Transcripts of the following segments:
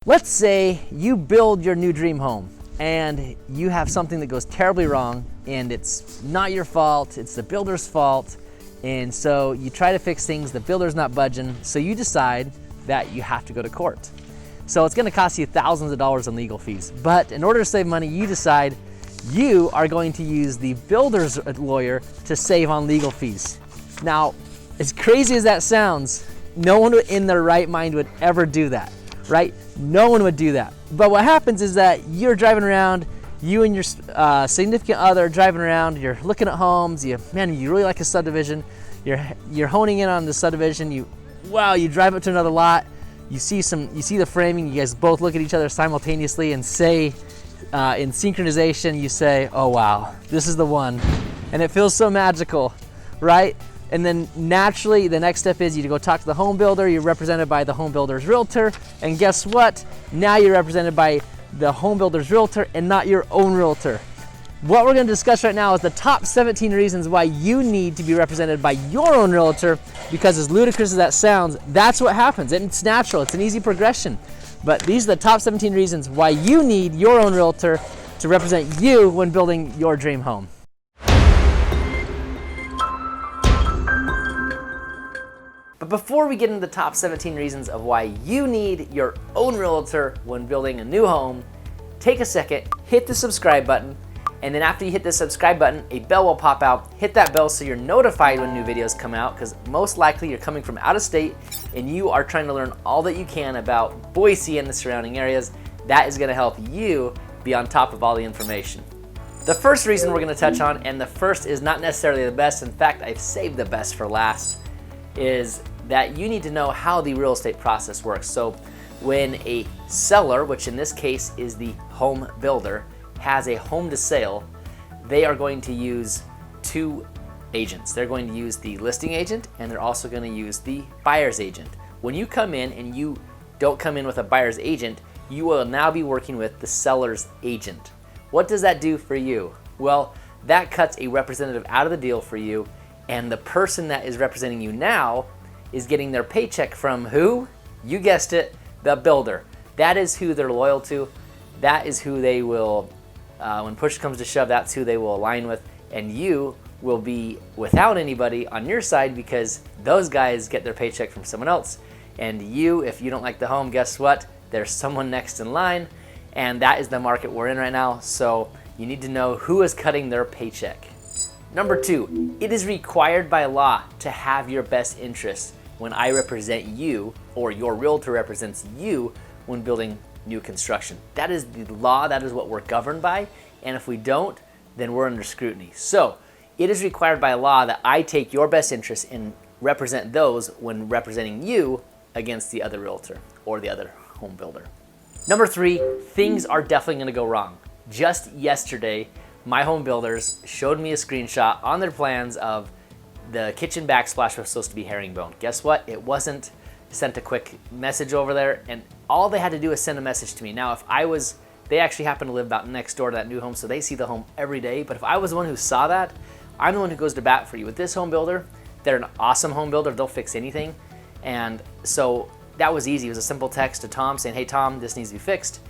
Let's say you build your new dream home and you have something that goes terribly wrong and it's not your fault, it's the builder's fault. And so you try to fix things, the builder's not budging, so you decide that you have to go to court. So it's gonna cost you thousands of dollars in legal fees. But in order to save money, you decide you are going to use the builder's lawyer to save on legal fees. Now, as crazy as that sounds, no one in their right mind would ever do that, right? No one would do that. But what happens is that you're driving around, you and your significant other are driving around, you're looking at homes, you really like a subdivision, you're honing in on the subdivision, you drive up to another lot, you see the framing, you guys both look at each other simultaneously and say, in synchronization, you say, oh wow, this is the one. And it feels so magical, right? And then naturally, the next step is you go talk to the home builder. You're represented by the home builder's realtor. And guess what? Now you're represented by the home builder's realtor and not your own realtor. What we're gonna discuss right now is the top 17 reasons why you need to be represented by your own realtor, because as ludicrous as that sounds, that's what happens. It's natural, it's an easy progression. But these are the top 17 reasons why you need your own realtor to represent you when building your dream home. But before we get into the top 17 reasons of why you need your own realtor when building a new home, take a second, hit the subscribe button, and then after you hit the subscribe button, a bell will pop out. Hit that bell so you're notified when new videos come out, because most likely you're coming from out of state and you are trying to learn all that you can about Boise and the surrounding areas. That is gonna help you be on top of all the information. The first reason we're gonna touch on, and the first is not necessarily the best, in fact, I've saved the best for last, is that you need to know how the real estate process works. So when a seller, which in this case is the home builder, has a home to sale, they are going to use two agents. They're going to use the listing agent and they're also going to use the buyer's agent. When you come in and you don't come in with a buyer's agent, you will now be working with the seller's agent. What does that do for you? Well, that cuts a representative out of the deal for you, and the person that is representing you now is getting their paycheck from who? You guessed it, the builder. That is who they're loyal to. That is who they will, when push comes to shove, that's who they will align with. And you will be without anybody on your side because those guys get their paycheck from someone else. And you, if you don't like the home, guess what? There's someone next in line, and that is the market we're in right now. So you need to know who is cutting their paycheck. Number two, it is required by law to have your best interests when I represent you, or your realtor represents you when building new construction. That is the law, that is what we're governed by, and if we don't, then we're under scrutiny. So it is required by law that I take your best interests and represent those when representing you against the other realtor or the other home builder. Number three, things are definitely gonna go wrong. Just yesterday, my home builders showed me a screenshot on their plans of the kitchen backsplash was supposed to be herringbone. Guess what? It wasn't. Sent a quick message over there, and all they had to do was send a message to me. Now, they actually happen to live about next door to that new home, so they see the home every day. But if I was the one who saw that, I'm the one who goes to bat for you. With this home builder, they're an awesome home builder. They'll fix anything. And so that was easy. It was a simple text to Tom saying, hey, Tom, this needs to be fixed.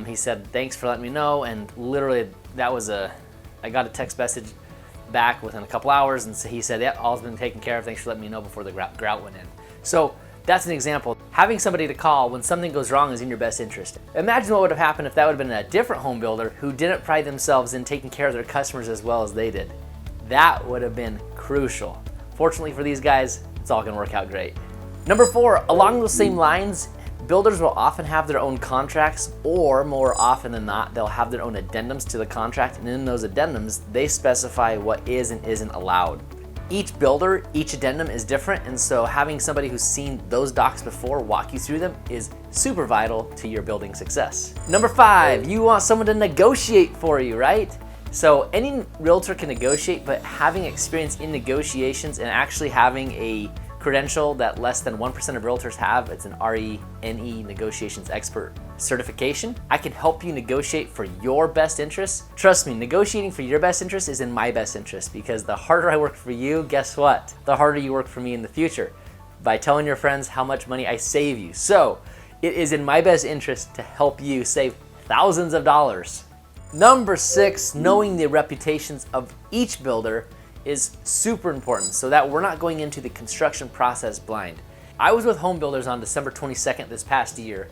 He said, thanks for letting me know. And literally, I got a text message back within a couple hours, and so he said, yeah, all's been taken care of. Thanks for letting me know before the grout went in. So that's an example. Having somebody to call when something goes wrong is in your best interest. Imagine what would have happened if that would have been a different home builder who didn't pride themselves in taking care of their customers as well as they did. That would have been crucial. Fortunately for these guys, it's all gonna work out great. Number four, along those same lines, builders will often have their own contracts, or more often than not, they'll have their own addendums to the contract, and in those addendums, they specify what is and isn't allowed. Each builder, each addendum is different, and so having somebody who's seen those docs before walk you through them is super vital to your building success. Number five, you want someone to negotiate for you, right? So any realtor can negotiate, but having experience in negotiations and actually having a credential that less than 1% of realtors have, it's an RENE Negotiations Expert certification. I can help you negotiate for your best interests. Trust me, negotiating for your best interest is in my best interest, because the harder I work for you, guess what? The harder you work for me in the future by telling your friends how much money I save you. So it is in my best interest to help you save thousands of dollars. Number 6, knowing the reputations of each builder is super important so that we're not going into the construction process blind. I was with home builders on December 22nd this past year,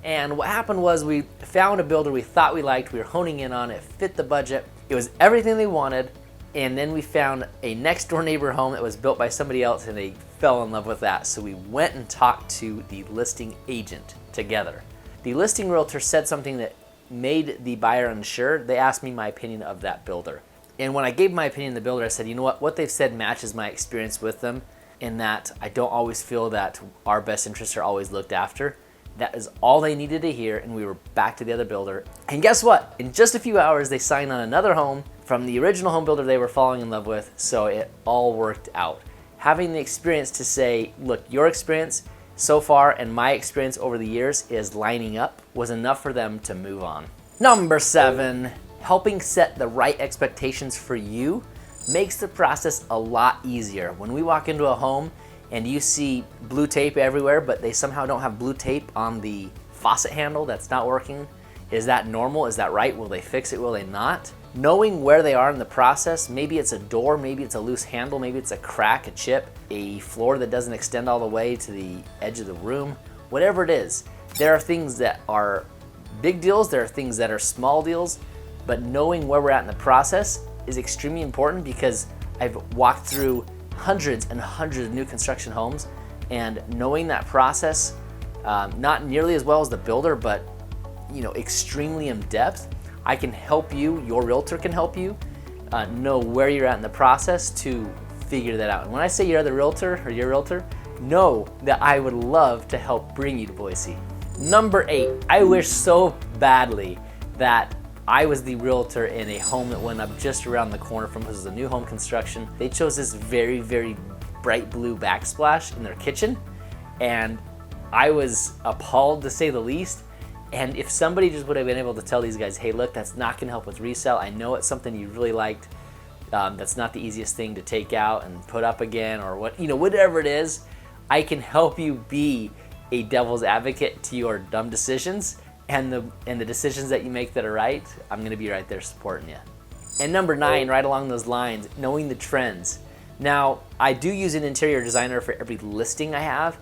and what happened was we found a builder we thought we liked, we were honing in on it, fit the budget, it was everything they wanted, and then we found a next door neighbor home that was built by somebody else and they fell in love with that. So we went and talked to the listing agent together. The listing realtor said something that made the buyer unsure. They asked me my opinion of that builder. And when I gave my opinion of the builder, I said, you know what they've said matches my experience with them, in that I don't always feel that our best interests are always looked after. That is all they needed to hear, and we were back to the other builder. And guess what? In just a few hours, they signed on another home from the original home builder they were falling in love with, so it all worked out. Having the experience to say, look, your experience so far and my experience over the years is lining up was enough for them to move on. Number 7, helping set the right expectations for you makes the process a lot easier. When we walk into a home and you see blue tape everywhere, but they somehow don't have blue tape on the faucet handle that's not working, is that normal? Is that right? Will they fix it? Will they not? Knowing where they are in the process, maybe it's a door, maybe it's a loose handle, maybe it's a crack, a chip, a floor that doesn't extend all the way to the edge of the room, whatever it is. There are things that are big deals, there are things that are small deals, but knowing where we're at in the process is extremely important, because I've walked through hundreds and hundreds of new construction homes, and knowing that process, not nearly as well as the builder, but extremely in depth, I can help you, your realtor can help you know where you're at in the process to figure that out. And when I say you're the realtor or your realtor, know that I would love to help bring you to Boise. Number 8, I wish so badly that I was the realtor in a home that went up just around the corner from us. It was a new home construction. They chose this very, very bright blue backsplash in their kitchen, and I was appalled to say the least. And if somebody just would have been able to tell these guys, hey, look, that's not gonna help with resale. I know it's something you really liked. That's not the easiest thing to take out and put up again, or whatever it is. I can help you be a devil's advocate to your dumb decisions, and the decisions that you make that are right. I'm gonna be right there supporting you. And number 9, right along those lines, knowing the trends. Now, I do use an interior designer for every listing I have,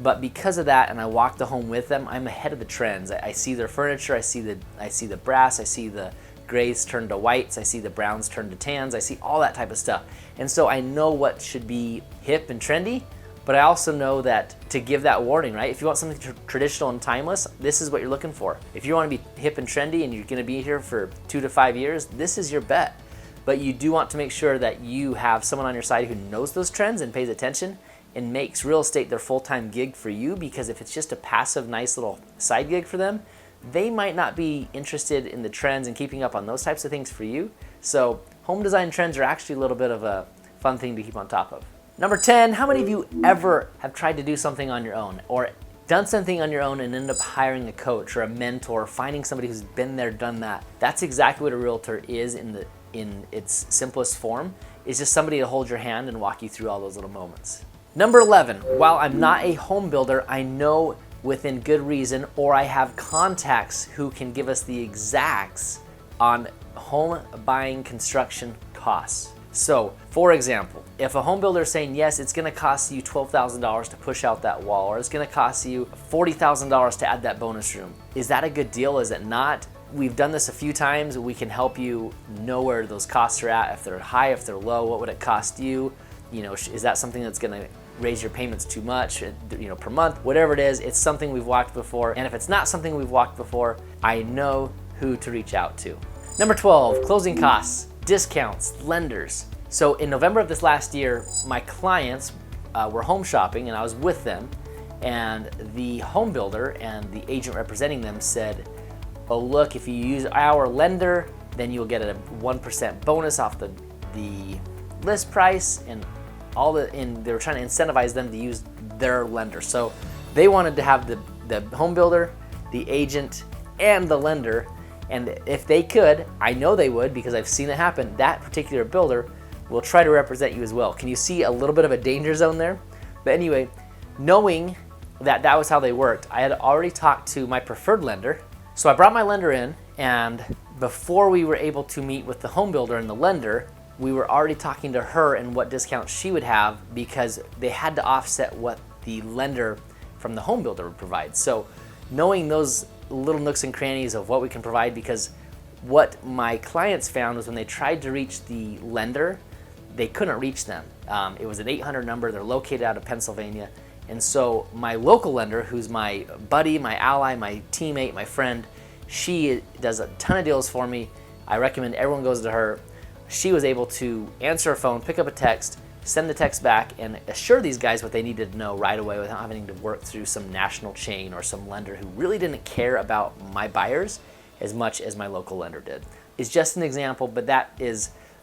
but because of that, and I walk the home with them, I'm ahead of the trends. I see their furniture, I see the brass, I see the grays turn to whites, I see the browns turn to tans, I see all that type of stuff. And so I know what should be hip and trendy, but I also know that to give that warning, right? If you want something traditional and timeless, this is what you're looking for. If you want to be hip and trendy and you're gonna be here for 2 to 5 years, this is your bet. But you do want to make sure that you have someone on your side who knows those trends and pays attention and makes real estate their full-time gig for you, because if it's just a passive, nice little side gig for them, they might not be interested in the trends and keeping up on those types of things for you. So home design trends are actually a little bit of a fun thing to keep on top of. Number 10, how many of you ever have tried to do something on your own, or done something on your own and ended up hiring a coach or a mentor, finding somebody who's been there, done that? That's exactly what a realtor is in its simplest form. It's just somebody to hold your hand and walk you through all those little moments. Number 11, while I'm not a home builder, I know within good reason, or I have contacts who can give us the exacts on home buying construction costs. So, for example, if a home builder is saying, yes, it's gonna cost you $12,000 to push out that wall, or it's gonna cost you $40,000 to add that bonus room, is that a good deal? Is it not? We've done this a few times. We can help you know where those costs are at, if they're high, if they're low, what would it cost you? Is that something that's gonna raise your payments too much, per month? Whatever it is, it's something we've walked before. And if it's not something we've walked before, I know who to reach out to. Number 12, closing costs, discounts, lenders. So in November of this last year, my clients were home shopping and I was with them, and the home builder and the agent representing them said, oh look, if you use our lender, then you'll get a 1% bonus off the list price, and they were trying to incentivize them to use their lender. So they wanted to have the home builder, the agent, and the lender. And if they could, I know they would because I've seen it happen, that particular builder will try to represent you as well. Can you see a little bit of a danger zone there? But anyway, knowing that was how they worked. I had already talked to my preferred lender. So I brought my lender in, and before we were able to meet with the home builder and the lender, we were already talking to her and what discounts she would have, because they had to offset what the lender from the home builder would provide. So knowing those little nooks and crannies of what we can provide, because what my clients found was when they tried to reach the lender, they couldn't reach them. It was an 800 number. They're located out of Pennsylvania. And so my local lender, who's my buddy, my ally, my teammate, my friend, she does a ton of deals for me. I recommend everyone goes to her. She was able to answer a phone, pick up a text, send the text back, and assure these guys what they needed to know right away without having to work through some national chain or some lender who really didn't care about my buyers as much as my local lender did. It's just an example, but that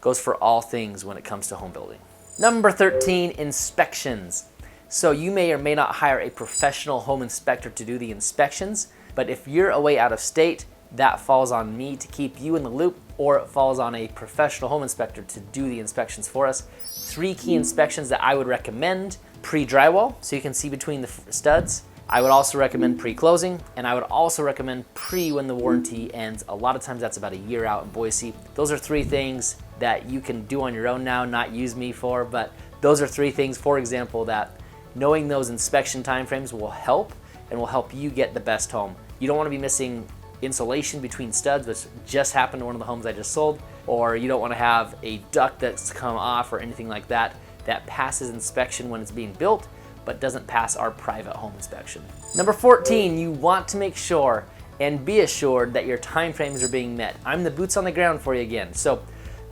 goes for all things when it comes to home building. Number 13, inspections. So you may or may not hire a professional home inspector to do the inspections, but if you're away out of state, that falls on me to keep you in the loop, or it falls on a professional home inspector to do the inspections for us. 3 key inspections that I would recommend: pre-drywall, so you can see between the studs. I would also recommend pre-closing, and I would also recommend pre when the warranty ends. A lot of times that's about a year out in Boise. Those are 3 things that you can do on your own now, not use me for, but those are 3 things, for example, that knowing those inspection timeframes will help, and will help you get the best home. You don't want to be missing insulation between studs, which just happened to one of the homes I just sold, or you don't want to have a duct that's come off or anything like that that passes inspection when it's being built, but doesn't pass our private home inspection. Number 14, you want to make sure and be assured that your timeframes are being met. I'm the boots on the ground for you again. So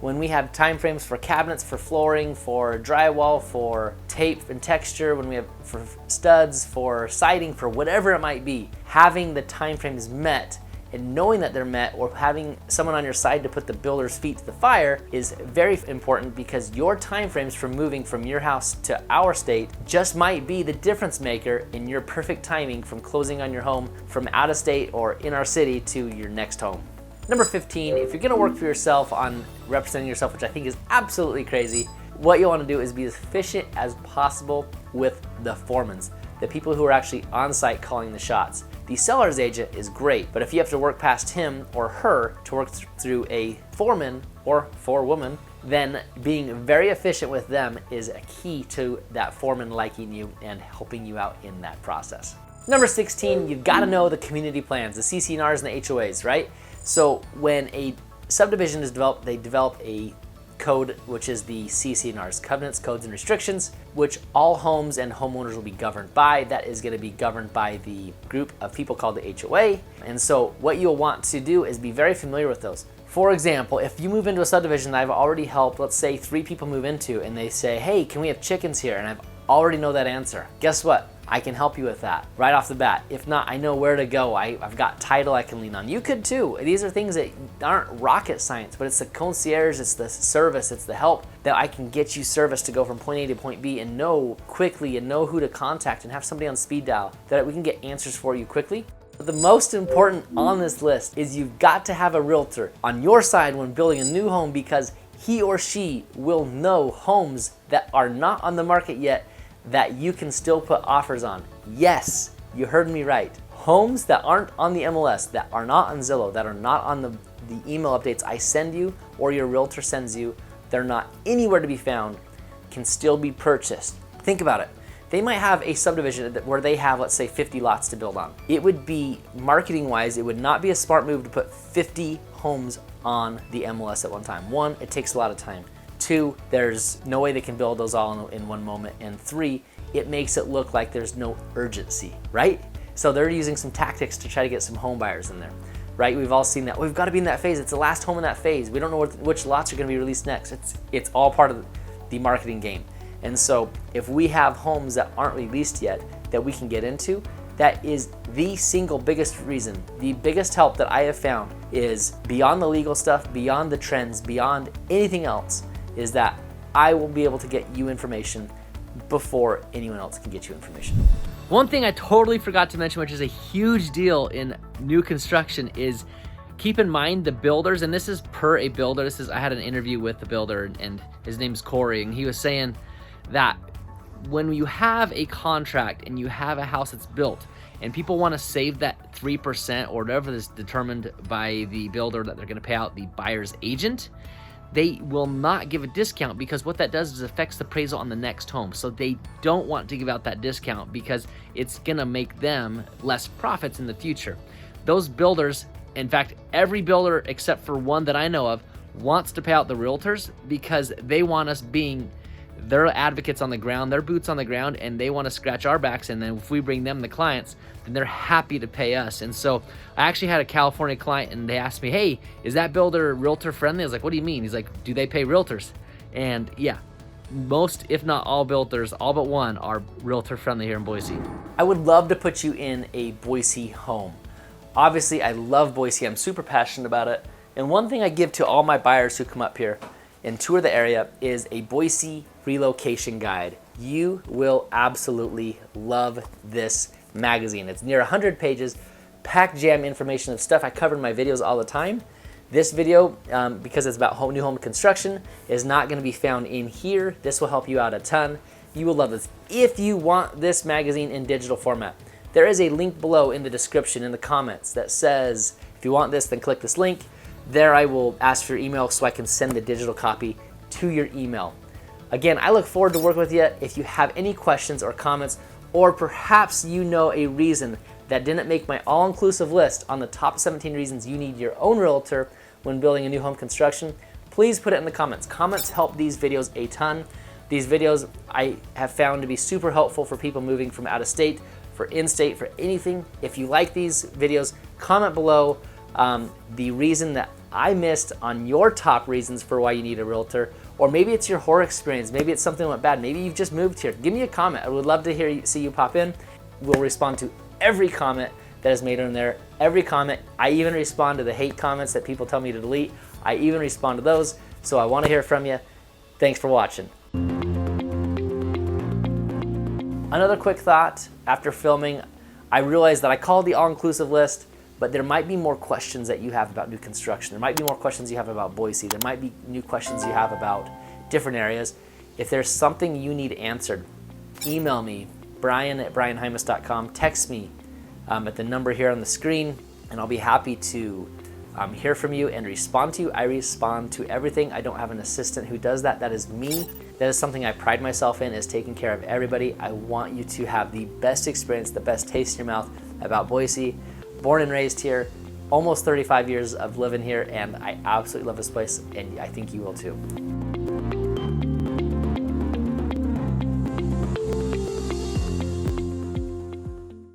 when we have timeframes for cabinets, for flooring, for drywall, for tape and texture, when we have for studs, for siding, for whatever it might be, having the timeframes met and knowing that they're met, or having someone on your side to put the builder's feet to the fire, is very important, because your timeframes for moving from your house to our state just might be the difference maker in your perfect timing from closing on your home from out of state or in our city to your next home. Number 15, if you're gonna work for yourself on representing yourself, which I think is absolutely crazy, what you wanna do is be as efficient as possible with the foremans, the people who are actually on site calling the shots. The seller's agent is great, but if you have to work past him or her to work through a foreman or forewoman, then being very efficient with them is a key to that foreman liking you and helping you out in that process. Number 16, you've gotta know the community plans, the CC&Rs and the HOAs, right? So when a subdivision is developed, they develop a code, which is the CC&Rs, covenants, codes, and restrictions, which all homes and homeowners will be governed by. That is going to be governed by the group of people called the HOA. And so what you'll want to do is be very familiar with those. For example, if you move into a subdivision that I've already helped, let's say 3 people move into, and they say, hey, can we have chickens here? And I've already know that answer. Guess what? I can help you with that right off the bat. If not, I know where to go. I've got title I can lean on. You could too. These are things that aren't rocket science, but it's the concierge, it's the service, it's the help that I can get you service to go from point A to point B and know quickly and know who to contact and have somebody on speed dial that we can get answers for you quickly. But the most important on this list is you've got to have a realtor on your side when building a new home, because he or she will know homes that are not on the market yet that you can still put offers on. Yes, you heard me right. Homes that aren't on the MLS, that are not on Zillow, that are not on the email updates I send you or your realtor sends you, they're not anywhere to be found, can still be purchased. Think about it. They might have a subdivision where they have, let's say, 50 lots to build on. It would be, marketing-wise, it would not be a smart move to put 50 homes on the MLS at one time. 1, it takes a lot of time. 2, there's no way they can build those all in one moment. And 3, it makes it look like there's no urgency, right? So they're using some tactics to try to get some home buyers in there, right? We've all seen that. We've got to be in that phase. It's the last home in that phase. We don't know which lots are going to be released next. It's all part of the marketing game. And so if we have homes that aren't released yet that we can get into, that is the single biggest reason, the biggest help that I have found is beyond the legal stuff, beyond the trends, beyond anything else, is that I will be able to get you information before anyone else can get you information. One thing I totally forgot to mention, which is a huge deal in new construction, is keep in mind the builders, and this is per a builder. I had an interview with the builder, and his name's Corey, and he was saying that when you have a contract and you have a house that's built and people want to save that 3% or whatever is determined by the builder that they're going to pay out the buyer's agent, they will not give a discount, because what that does is affects the appraisal on the next home. So they don't want to give out that discount because it's going to make them less profits in the future. Those builders, in fact, every builder except for one that I know of, wants to pay out the realtors because they want us being their advocates on the ground, their boots on the ground, and they want to scratch our backs. And then if we bring them the clients, then they're happy to pay us. And so I actually had a California client and they asked me, hey, is that builder realtor friendly? I was like, what do you mean? He's like, do they pay realtors? And yeah, most, if not all builders, all but one, are realtor friendly here in Boise. I would love to put you in a Boise home. Obviously, I love Boise. I'm super passionate about it. And one thing I give to all my buyers who come up here and tour the area is a Boise relocation guide. You will absolutely love this magazine. It's near 100 pages, packed jam information of stuff I cover in my videos all the time. This video, because it's about new home construction, is not going to be found in here. This will help you out a ton. You will love this. If you want this magazine in digital format, there is a link below in the description, in the comments, that says, if you want this, then click this link. There I will ask for your email so I can send the digital copy to your email. Again, I look forward to working with you. If you have any questions or comments, or perhaps you know a reason that didn't make my all-inclusive list on the top 17 reasons you need your own realtor when building a new home construction, please put it in the comments. Comments help these videos a ton. These videos I have found to be super helpful for people moving from out of state, for in-state, for anything. If you like these videos, comment below the reason that I missed on your top reasons for why you need a realtor. Or maybe it's your horror experience. Maybe it's something that went bad. Maybe you've just moved here. Give me a comment. I would love to see you pop in. We'll respond to every comment that is made on there. Every comment. I even respond to the hate comments that people tell me to delete. I even respond to those. So I want to hear from you. Thanks for watching. Another quick thought after filming, I realized that I called the all-inclusive list, but there might be more questions that you have about new construction. There might be more questions you have about Boise. There might be new questions you have about different areas. If there's something you need answered, email me, brian@brianhymas.com. Text me at the number here on the screen, and I'll be happy to hear from you and respond to you. I respond to everything. I don't have an assistant who does that. That is me. That is something I pride myself in, is taking care of everybody. I want you to have the best experience, the best taste in your mouth about Boise. Born and raised here, almost 35 years of living here, and I absolutely love this place, and I think you will too.